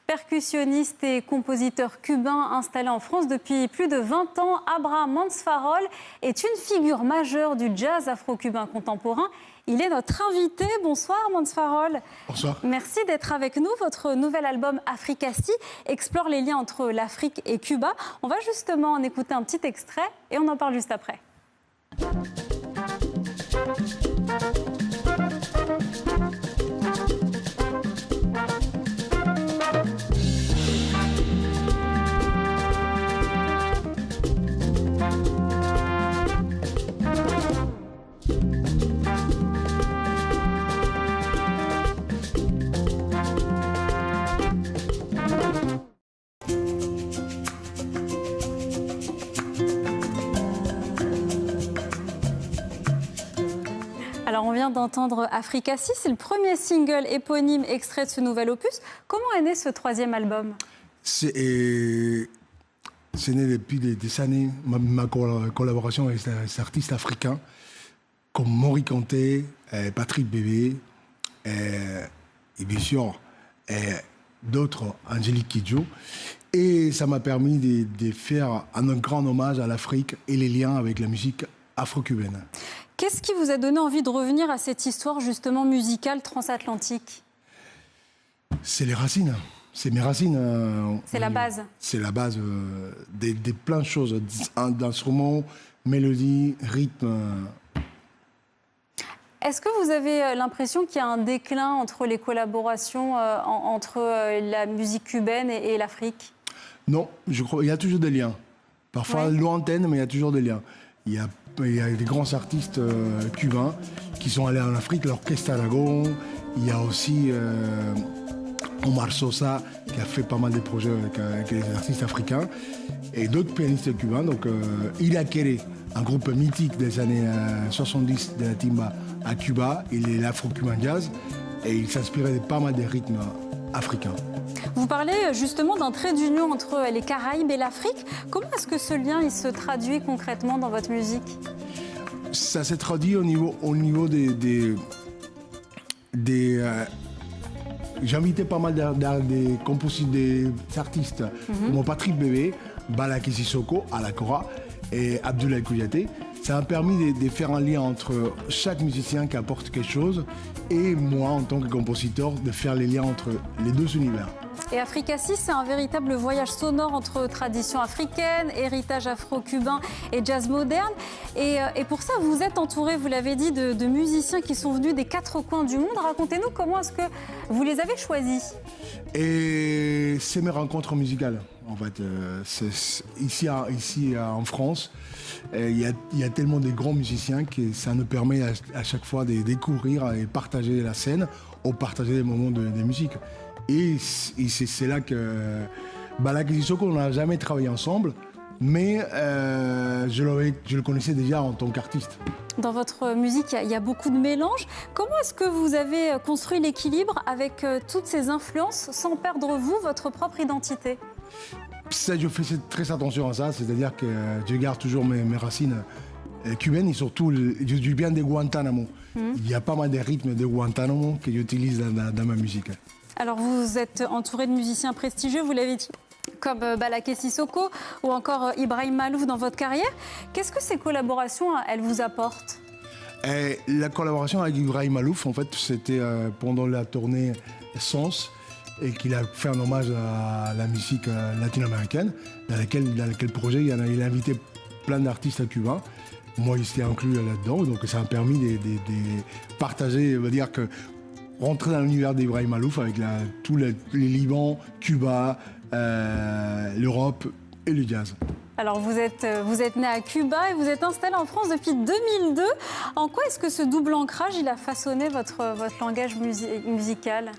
Percussionniste et compositeur cubain installé en France depuis plus de 20 ans, Abraham Mansfarol est une figure majeure du jazz afro-cubain contemporain. Il est notre invité. Bonsoir Mansfarol. Bonsoir. Merci d'être avec nous. Votre nouvel album Africacy explore les liens entre l'Afrique et Cuba. On va justement en écouter un petit extrait et on en parle juste après. Alors on vient d'entendre Africacy, c'est le premier single éponyme extrait de ce nouvel opus. Comment est né ce troisième album? C'est né depuis des années, ma collaboration avec des artistes africains comme Mori Kanté, Patrick Bébé, et bien sûr d'autres, Angélique Kidjo. Et ça m'a permis de faire un grand hommage à l'Afrique et les liens avec la musique afro-cubaine. Qu'est-ce qui vous a donné envie de revenir à cette histoire justement musicale transatlantique? C'est les racines, c'est mes racines. C'est la base. C'est la base des plein de choses, d'instruments, mélodies, rythmes. Est-ce que vous avez l'impression qu'il y a un déclin entre les collaborations entre la musique cubaine et l'Afrique? Non, je crois qu'il y a toujours des liens. Parfois lointaines, mais il y a toujours des liens. Il y a des grands artistes cubains qui sont allés en Afrique, l'orchestre Aragon. Il y a aussi Omar Sosa qui a fait pas mal de projets avec les artistes africains et d'autres pianistes cubains. Donc Ila Kere, un groupe mythique des années 70 de la timba à Cuba, il est l'afro-cubain jazz et il s'inspirait de pas mal de rythmes africains. Vous parlez justement d'un trait d'union entre les Caraïbes et l'Afrique. Comment est-ce que ce lien il se traduit concrètement dans votre musique? Ça s'est traduit au niveau des j'ai invité pas mal des compositeurs, des artistes comme Patrick Bébé, Balaké Sissoko, Alakora et Abdoulaye Kouyaté. Ça a permis de faire un lien entre chaque musicien qui apporte quelque chose et moi, en tant que compositeur, de faire les liens entre les deux univers. Et Africacy, c'est un véritable voyage sonore entre tradition africaine, héritage afro-cubain et jazz moderne. Et pour ça, vous êtes entouré, vous l'avez dit, de musiciens qui sont venus des quatre coins du monde. Racontez-nous comment est-ce que vous les avez choisis? Et c'est mes rencontres musicales. En fait, ici en France, il y a tellement de grands musiciens que ça nous permet à chaque fois de découvrir et partager la scène ou partager des moments de musique. Et c'est là que Balaké Sissoko, on n'a jamais travaillé ensemble, mais je le connaissais déjà en tant qu'artiste. Dans votre musique, il y a beaucoup de mélanges. Comment est-ce que vous avez construit l'équilibre avec toutes ces influences sans perdre, vous, votre propre identité? Ça, je fais très attention à ça, c'est-à-dire que je garde toujours mes racines cubaines et surtout, je viens de Guantanamo. Il y a pas mal de rythmes de Guantanamo que j'utilise dans ma musique. Alors, vous êtes entouré de musiciens prestigieux, vous l'avez dit, comme Balaké Sissoko ou encore Ibrahim Malouf dans votre carrière. Qu'est-ce que ces collaborations, elles vous apportent? La collaboration avec Ibrahim Malouf, en fait, c'était pendant la tournée Sens et qu'il a fait un hommage à la musique latino-américaine, dans lequel projet il a invité plein d'artistes cubains. Moi, il s'était inclus là-dedans, donc ça a permis de partager, on va dire que rentrer dans l'univers d'Ibrahim Malouf avec tous les Liban, Cuba, l'Europe et le jazz. Alors vous êtes né à Cuba et vous êtes installé en France depuis 2002. En quoi est-ce que ce double ancrage il a façonné votre langage musical?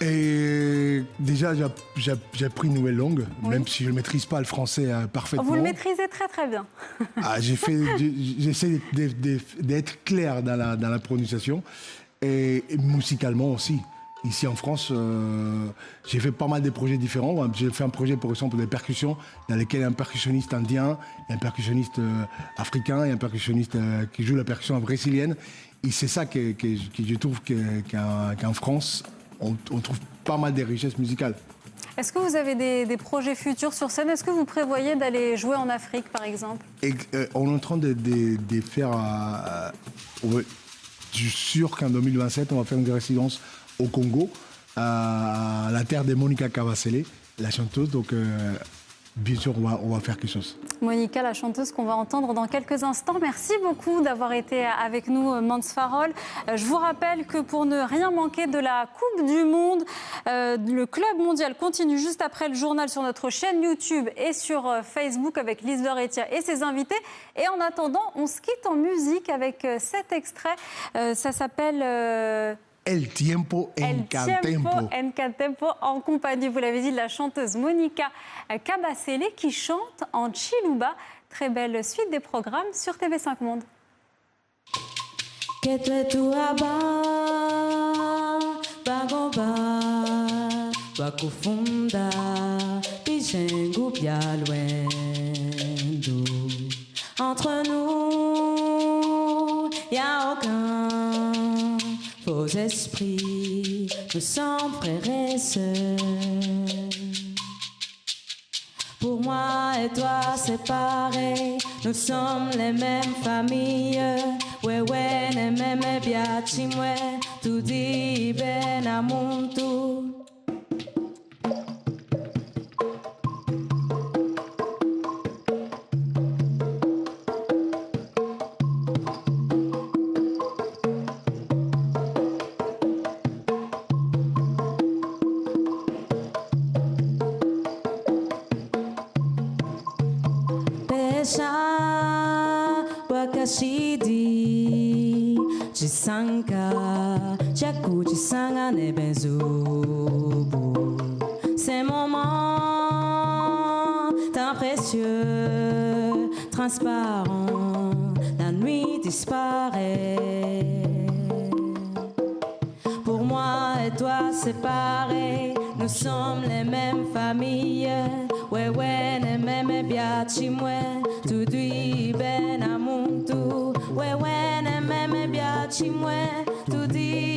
Et déjà, j'ai appris une nouvelle langue, même si je ne maîtrise pas le français parfaitement. Vous le maîtrisez très très bien. J'essaie d'être clair dans la prononciation et musicalement aussi. Ici en France, j'ai fait pas mal de projets différents. J'ai fait un projet, par exemple, de percussion, dans lequel il y a un percussionniste indien, un percussionniste africain et un percussionniste qui joue la percussion brésilienne. Et c'est ça que je trouve qu'en France, on trouve pas mal des richesses musicales. Est-ce que vous avez des projets futurs sur scène? Est-ce que vous prévoyez d'aller jouer en Afrique, par exemple? Et, on est en train de faire... je suis sûr qu'en 2027, on va faire une résidence au Congo, à la terre de Monica Kabasele, la chanteuse. Donc, bien sûr, on va faire quelque chose. Monica, la chanteuse qu'on va entendre dans quelques instants. Merci beaucoup d'avoir été avec nous, Mance Farol. Je vous rappelle que pour ne rien manquer de la Coupe du Monde, le Club Mondial continue juste après le journal sur notre chaîne YouTube et sur Facebook avec Lise Lauretière et ses invités. Et en attendant, on se quitte en musique avec cet extrait. Ça s'appelle... El tiempo en Tempo, en compagnie, vous l'avez dit, de la chanteuse Monica Kabasele qui chante en Chiluba. Très belle suite des programmes sur TV5 Monde. Entre nous, y a aucun faux esprits, nous sommes frères et sœurs. Pour moi et toi c'est pareil, nous sommes les mêmes familles. Ouais, ouais, les mêmes biachimwe, tout dit ben à mon tour. Wakashidi Chisanka Chaku Chisanga Nebenzubu. Ces moments tant précieux, transparents, la nuit disparaît. Pour moi et toi c'est pareil, nous sommes les mêmes familles. Ouais, ouais, les mêmes biachimwe, tout dit ben à mon tour. Ouais, ouais, les mêmes biachimwe, tout dit